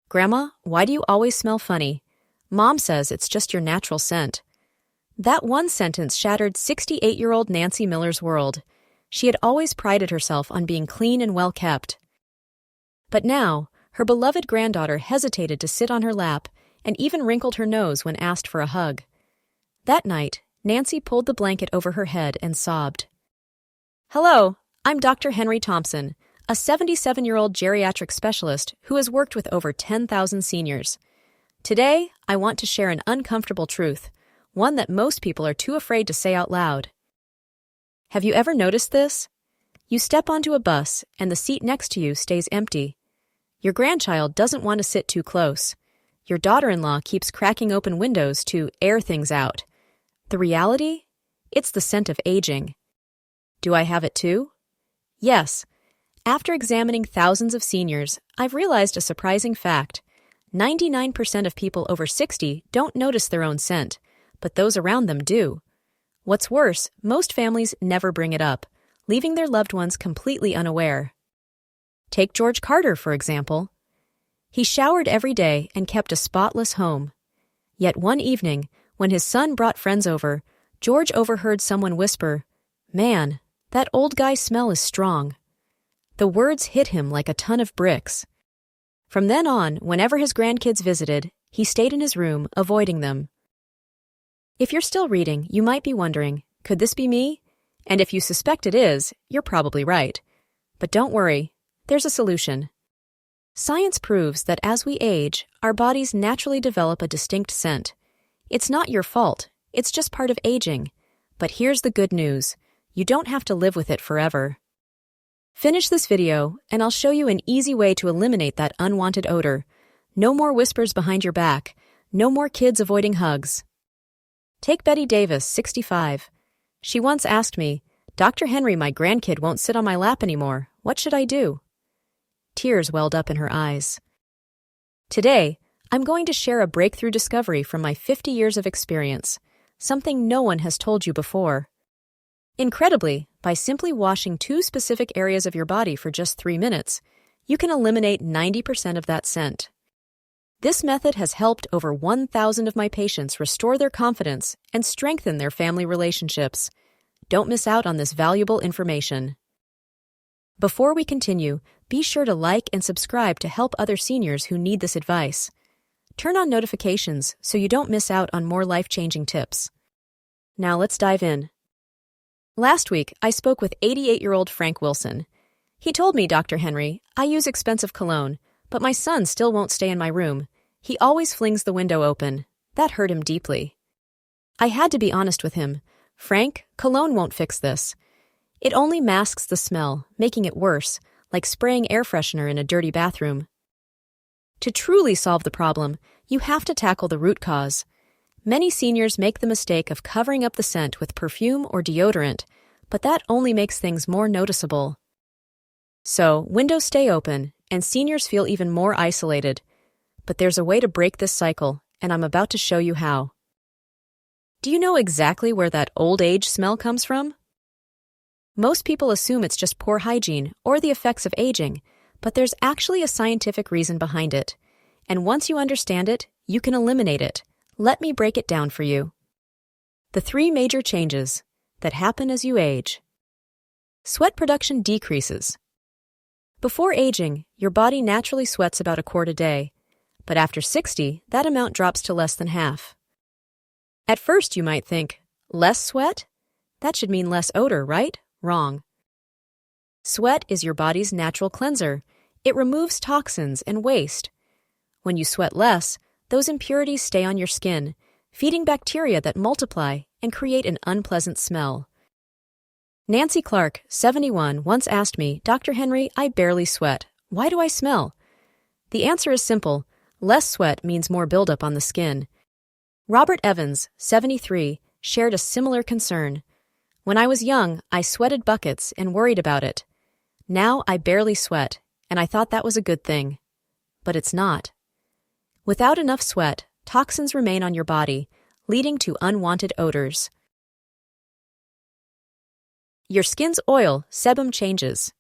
Grandma, why do you always smell funny? Mom says it's just your natural scent. That one sentence shattered 68-year-old Nancy Miller's world. She had always prided herself on being clean and well kept. But now, her beloved granddaughter hesitated to sit on her lap and even wrinkled her nose when asked for a hug. That night, Nancy pulled the blanket over her head and sobbed. Hello, I'm Dr. Henry Thompson, a 77-year-old geriatric specialist who has worked with over 10,000 seniors. Today, I want to share an uncomfortable truth, one that most people are too afraid to say out loud. Have you ever noticed this? You step onto a bus and the seat next to you stays empty. Your grandchild doesn't want to sit too close. Your daughter-in-law keeps cracking open windows to air things out. The reality? It's the scent of aging. Do I have it too? Yes. After examining thousands of seniors, I've realized a surprising fact. 99% of people over 60 don't notice their own scent, but those around them do. What's worse, most families never bring it up, leaving their loved ones completely unaware. Take George Carter, for example. He showered every day and kept a spotless home. Yet one evening, when his son brought friends over, George overheard someone whisper, "Man, that old guy's smell is strong." The words hit him like a ton of bricks. From then on, whenever his grandkids visited, he stayed in his room, avoiding them. If you're still reading, you might be wondering, could this be me? And if you suspect it is, you're probably right. But don't worry, there's a solution. Science proves that as we age, our bodies naturally develop a distinct scent. It's not your fault, it's just part of aging. But here's the good news, you don't have to live with it forever. Finish this video, and I'll show you an easy way to eliminate that unwanted odor. No more whispers behind your back. No more kids avoiding hugs. Take Betty Davis, 65. She once asked me, "Dr. Henry, my grandkid won't sit on my lap anymore. What should I do?" Tears welled up in her eyes. Today, I'm going to share a breakthrough discovery from my 50 years of experience, something no one has told you before. Incredibly, by simply washing 2 specific areas of your body for just 3 minutes, you can eliminate 90% of that scent. This method has helped over 1,000 of my patients restore their confidence and strengthen their family relationships. Don't miss out on this valuable information. Before we continue, be sure to like and subscribe to help other seniors who need this advice. Turn on notifications so you don't miss out on more life-changing tips. Now let's dive in. Last week, I spoke with 88-year-old Frank Wilson. He told me, "Dr. Henry, I use expensive cologne, but my son still won't stay in my room. He always flings the window open." That hurt him deeply. I had to be honest with him. "Frank, cologne won't fix this. It only masks the smell, making it worse, like spraying air freshener in a dirty bathroom." To truly solve the problem, you have to tackle the root cause. Many seniors make the mistake of covering up the scent with perfume or deodorant, but that only makes things more noticeable. So, windows stay open, and seniors feel even more isolated. But there's a way to break this cycle, and I'm about to show you how. Do you know exactly where that old age smell comes from? Most people assume it's just poor hygiene or the effects of aging, but there's actually a scientific reason behind it. And once you understand it, you can eliminate it. Let me break it down for you. The 3 major changes that happen as you age. Sweat production decreases. Before aging, your body naturally sweats about a quart a day, but after 60, that amount drops to less than half. At first, you might think, less sweat? That should mean less odor, right? Wrong. Sweat is your body's natural cleanser. It removes toxins and waste. When you sweat less, those impurities stay on your skin, feeding bacteria that multiply and create an unpleasant smell. Nancy Clark, 71, once asked me, "Dr. Henry, I barely sweat. Why do I smell?" The answer is simple. Less sweat means more buildup on the skin. Robert Evans, 73, shared a similar concern. "When I was young, I sweated buckets and worried about it. Now I barely sweat, and I thought that was a good thing." But it's not. Without enough sweat, toxins remain on your body, leading to unwanted odors. Your skin's oil, sebum, changes.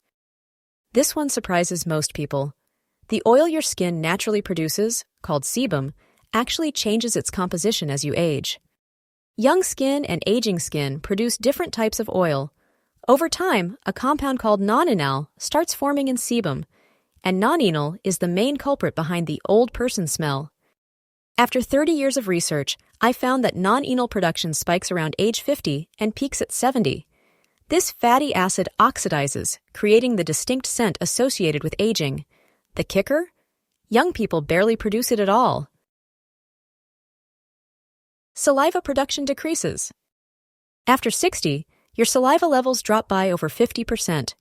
This one surprises most people. The oil your skin naturally produces, called sebum, actually changes its composition as you age. Young skin and aging skin produce different types of oil. Over time, a compound called non-enal starts forming in sebum, and non-enal is the main culprit behind the old person smell. After 30 years of research, I found that non-enal production spikes around age 50 and peaks at 70. This fatty acid oxidizes, creating the distinct scent associated with aging. The kicker? Young people barely produce it at all. Saliva production decreases. After 60, your saliva levels drop by over 50%.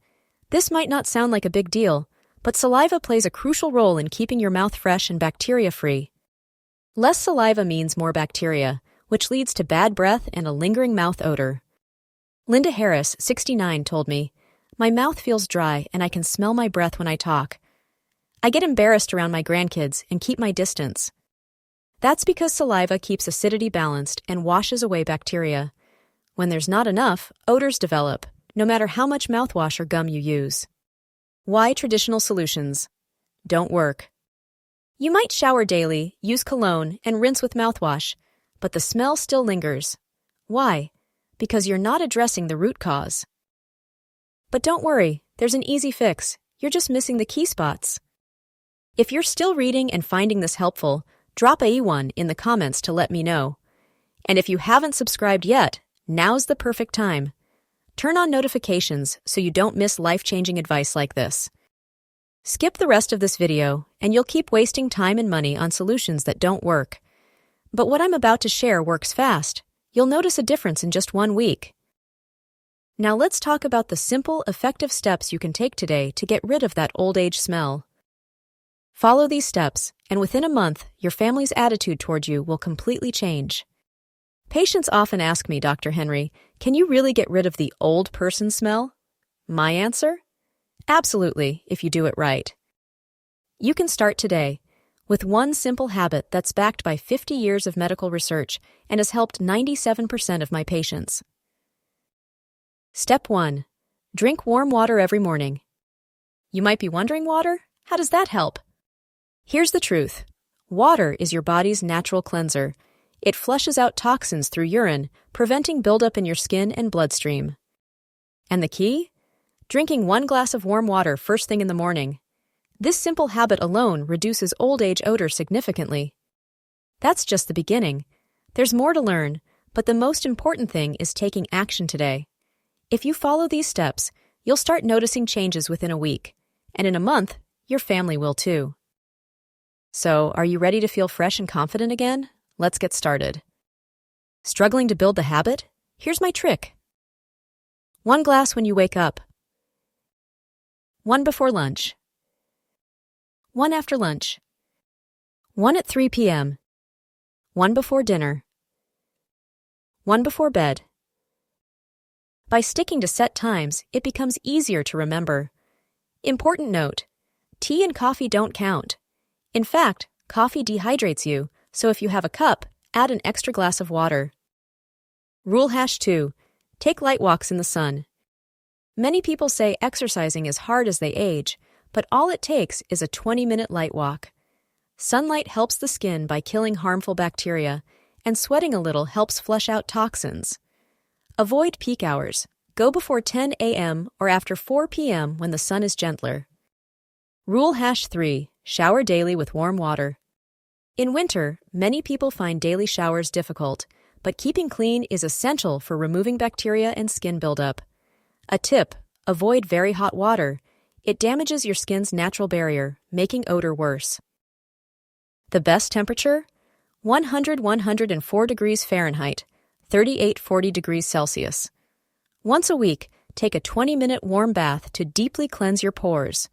This might not sound like a big deal, but saliva plays a crucial role in keeping your mouth fresh and bacteria-free. Less saliva means more bacteria, which leads to bad breath and a lingering mouth odor. Linda Harris, 69, told me, "My mouth feels dry and I can smell my breath when I talk. I get embarrassed around my grandkids and keep my distance." That's because saliva keeps acidity balanced and washes away bacteria. When there's not enough, odors develop, no matter how much mouthwash or gum you use. Why traditional solutions don't work? You might shower daily, use cologne, and rinse with mouthwash, but the smell still lingers. Why? Because you're not addressing the root cause. But don't worry, there's an easy fix. You're just missing the key spots. If you're still reading and finding this helpful, drop a E1 in the comments to let me know. And if you haven't subscribed yet, now's the perfect time. Turn on notifications so you don't miss life-changing advice like this. Skip the rest of this video, and you'll keep wasting time and money on solutions that don't work. But what I'm about to share works fast. You'll notice a difference in just 1 week. Now let's talk about the simple, effective steps you can take today to get rid of that old age smell. Follow these steps, and within a month, your family's attitude toward you will completely change. Patients often ask me, Dr. Henry, can you really get rid of the old person smell? My answer? Absolutely, if you do it right. You can start today with one simple habit that's backed by 50 years of medical research and has helped 97% of my patients. Step 1. Drink warm water every morning. You might be wondering, water? How does that help? Here's the truth. Water is your body's natural cleanser. It flushes out toxins through urine, preventing buildup in your skin and bloodstream. And the key? Drinking 1 glass of warm water first thing in the morning. This simple habit alone reduces old age odor significantly. That's just the beginning. There's more to learn, but the most important thing is taking action today. If you follow these steps, you'll start noticing changes within a week, and in a month, your family will too. So, are you ready to feel fresh and confident again? Let's get started. Struggling to build the habit? Here's my trick. 1 glass when you wake up. 1 before lunch. 1 after lunch. 1 at 3 p.m. 1 before dinner. 1 before bed. By sticking to set times, it becomes easier to remember. Important note: tea and coffee don't count. In fact, coffee dehydrates you, so if you have a cup, add an extra glass of water. Rule #2. Take light walks in the sun. Many people say exercising is hard as they age, but all it takes is a 20-minute light walk. Sunlight helps the skin by killing harmful bacteria, and sweating a little helps flush out toxins. Avoid peak hours. Go before 10 a.m. or after 4 p.m. when the sun is gentler. Rule #3. Shower daily with warm water. In winter, many people find daily showers difficult, but keeping clean is essential for removing bacteria and skin buildup. A tip: avoid very hot water. It damages your skin's natural barrier, making odor worse. The best temperature? 104 degrees Fahrenheit, 38-40 degrees Celsius. Once a week, take a 20-minute warm bath to deeply cleanse your pores.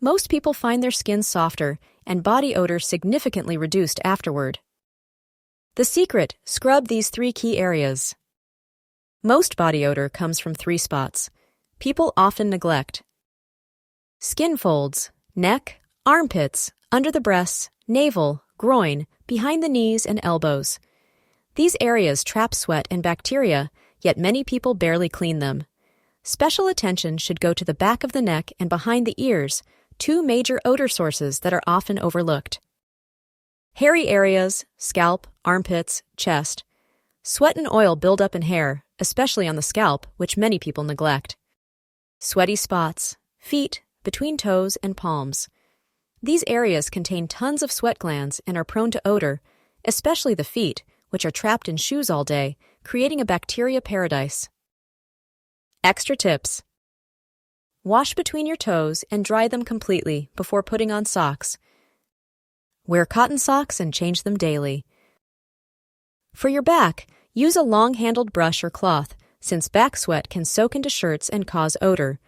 Most people find their skin softer and body odor significantly reduced afterward. The secret: scrub these 3 key areas. Most body odor comes from 3 spots. People often neglect: skin folds, neck, armpits, under the breasts, navel, groin, behind the knees, and elbows. These areas trap sweat and bacteria, yet many people barely clean them. Special attention should go to the back of the neck and behind the ears two major odor sources that are often overlooked. Hairy areas, scalp, armpits, chest. Sweat and oil build up in hair, especially on the scalp, which many people neglect. Sweaty spots, feet, between toes and palms. These areas contain tons of sweat glands and are prone to odor, especially the feet, which are trapped in shoes all day, creating a bacteria paradise. Extra tips. Wash between your toes and dry them completely before putting on socks. Wear cotton socks and change them daily. For your back, use a long-handled brush or cloth, since back sweat can soak into shirts and cause odor.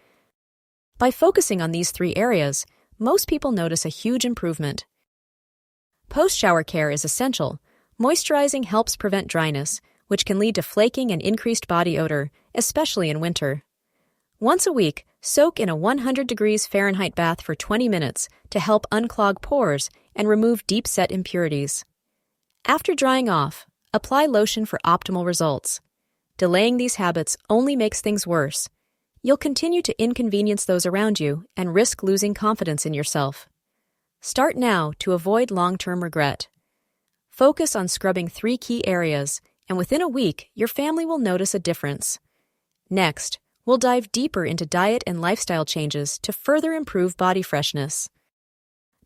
By focusing on these three areas, most people notice a huge improvement. Post-shower care is essential. Moisturizing helps prevent dryness, which can lead to flaking and increased body odor, especially in winter. Once a week, soak in a 100 degrees Fahrenheit bath for 20 minutes to help unclog pores and remove deep-set impurities. After drying off, apply lotion for optimal results. Delaying these habits only makes things worse. You'll continue to inconvenience those around you and risk losing confidence in yourself. Start now to avoid long-term regret. Focus on scrubbing 3 key areas, and within a week, your family will notice a difference. Next, we'll dive deeper into diet and lifestyle changes to further improve body freshness.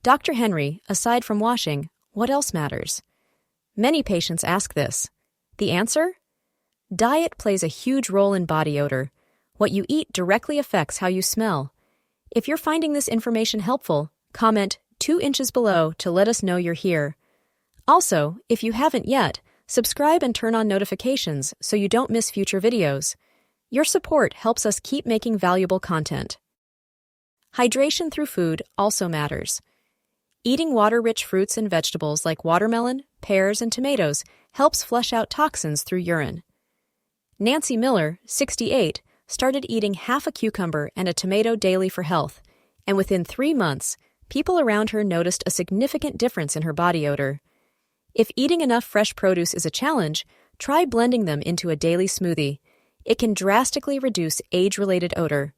Dr. Henry, aside from washing, what else matters? Many patients ask this. The answer? Diet plays a huge role in body odor. What you eat directly affects how you smell. If you're finding this information helpful, comment 2 inches below to let us know you're here. Also, if you haven't yet, subscribe and turn on notifications so you don't miss future videos. Your support helps us keep making valuable content. Hydration through food also matters. Eating water-rich fruits and vegetables like watermelon, pears, and tomatoes helps flush out toxins through urine. Nancy Miller, 68, started eating half a cucumber and a tomato daily for health, and within 3 months, people around her noticed a significant difference in her body odor. If eating enough fresh produce is a challenge, try blending them into a daily smoothie. It can drastically reduce age-related odor.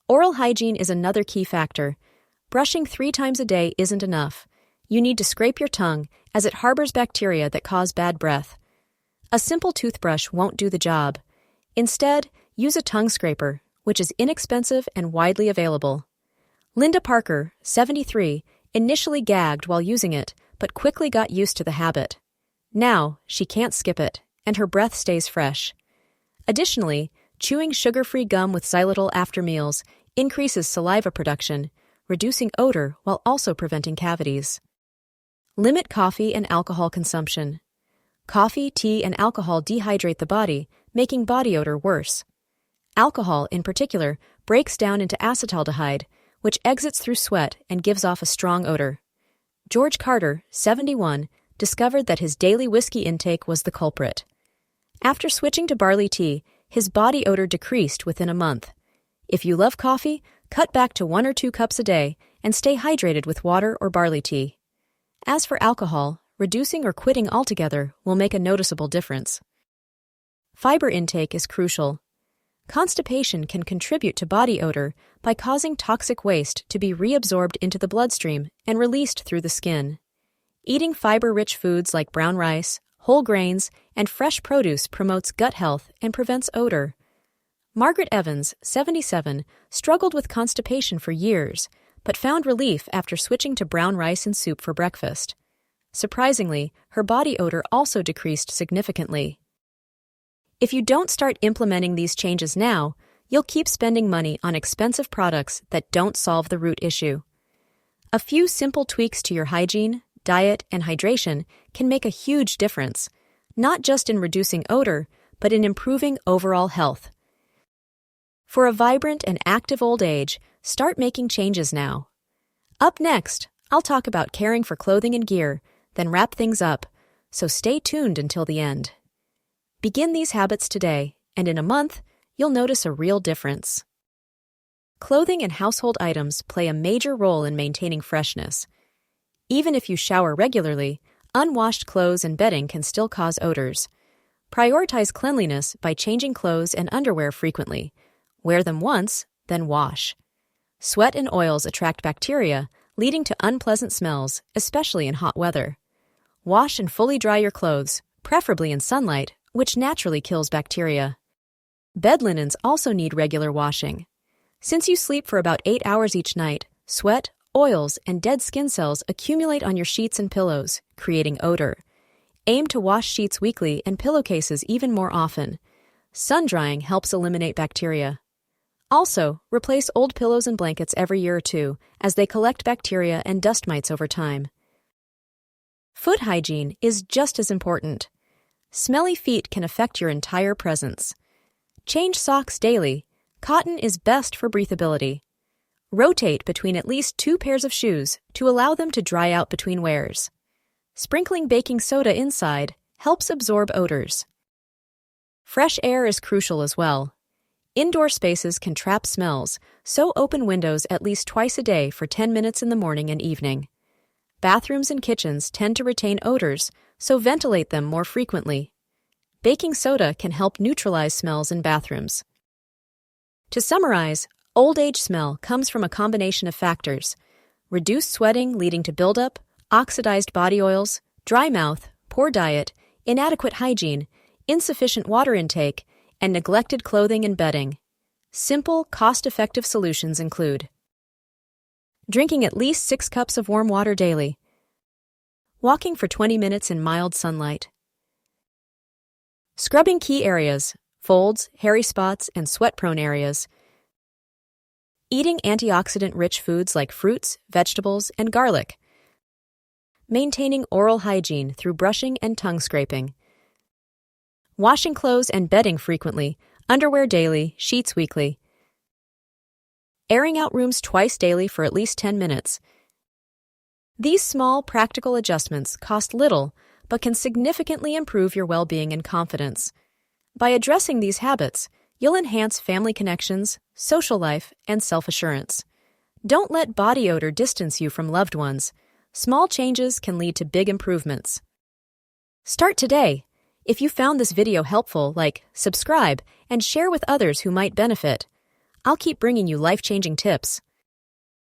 Oral hygiene is another key factor. Brushing 3 times a day isn't enough. You need to scrape your tongue, as it harbors bacteria that cause bad breath. A simple toothbrush won't do the job. Instead, use a tongue scraper, which is inexpensive and widely available. Linda Parker, 73, initially gagged while using it, but quickly got used to the habit. Now, she can't skip it, and her breath stays fresh. Additionally, chewing sugar-free gum with xylitol after meals increases saliva production, reducing odor while also preventing cavities. Limit coffee and alcohol consumption. Coffee, tea, and alcohol dehydrate the body, making body odor worse. Alcohol, in particular, breaks down into acetaldehyde, which exits through sweat and gives off a strong odor. George Carter, 71, discovered that his daily whiskey intake was the culprit. After switching to barley tea, his body odor decreased within a month. If you love coffee, cut back to 1 or 2 cups a day and stay hydrated with water or barley tea. As for alcohol, reducing or quitting altogether will make a noticeable difference. Fiber intake is crucial. Constipation can contribute to body odor by causing toxic waste to be reabsorbed into the bloodstream and released through the skin. Eating fiber-rich foods like brown rice, whole grains, and fresh produce promotes gut health and prevents odor. Margaret Evans, 77, struggled with constipation for years, but found relief after switching to brown rice and soup for breakfast. Surprisingly, her body odor also decreased significantly. If you don't start implementing these changes now, you'll keep spending money on expensive products that don't solve the root issue. A few simple tweaks to your hygiene, diet, and hydration can make a huge difference, not just in reducing odor, but in improving overall health. For a vibrant and active old age, start making changes now. Up next, I'll talk about caring for clothing and gear, then wrap things up, so stay tuned until the end. Begin these habits today, and in a month, you'll notice a real difference. Clothing and household items play a major role in maintaining freshness. Even if you shower regularly, unwashed clothes and bedding can still cause odors. Prioritize cleanliness by changing clothes and underwear frequently. Wear them once, then wash. Sweat and oils attract bacteria, leading to unpleasant smells, especially in hot weather. Wash and fully dry your clothes, preferably in sunlight, which naturally kills bacteria. Bed linens also need regular washing. Since you sleep for about 8 hours each night, sweat, oils, and dead skin cells accumulate on your sheets and pillows, creating odor. Aim to wash sheets weekly and pillowcases even more often. Sun drying helps eliminate bacteria. Also, replace old pillows and blankets every year or two, as they collect bacteria and dust mites over time. Foot hygiene is just as important. Smelly feet can affect your entire presence. Change socks daily. Cotton is best for breathability. Rotate between at least 2 pairs of shoes to allow them to dry out between wears. Sprinkling baking soda inside helps absorb odors. Fresh air is crucial as well. Indoor spaces can trap smells, so open windows at least twice a day for 10 minutes in the morning and evening. Bathrooms and kitchens tend to retain odors, so ventilate them more frequently. Baking soda can help neutralize smells in bathrooms. To summarize, old age smell comes from a combination of factors: reduced sweating leading to buildup, oxidized body oils, dry mouth, poor diet, inadequate hygiene, insufficient water intake, and neglected clothing and bedding. Simple, cost-effective solutions include drinking at least 6 cups of warm water daily, walking for 20 minutes in mild sunlight, scrubbing key areas, folds, hairy spots, and sweat-prone areas, eating antioxidant-rich foods like fruits, vegetables, and garlic, maintaining oral hygiene through brushing and tongue scraping, washing clothes and bedding frequently, underwear daily, sheets weekly, airing out rooms twice daily for at least 10 minutes. These small, practical adjustments cost little, but can significantly improve your well-being and confidence. By addressing these habits, you'll enhance family connections, social life, and self-assurance. Don't let body odor distance you from loved ones. Small changes can lead to big improvements. Start today. If you found this video helpful, subscribe, and share with others who might benefit. I'll keep bringing you life-changing tips.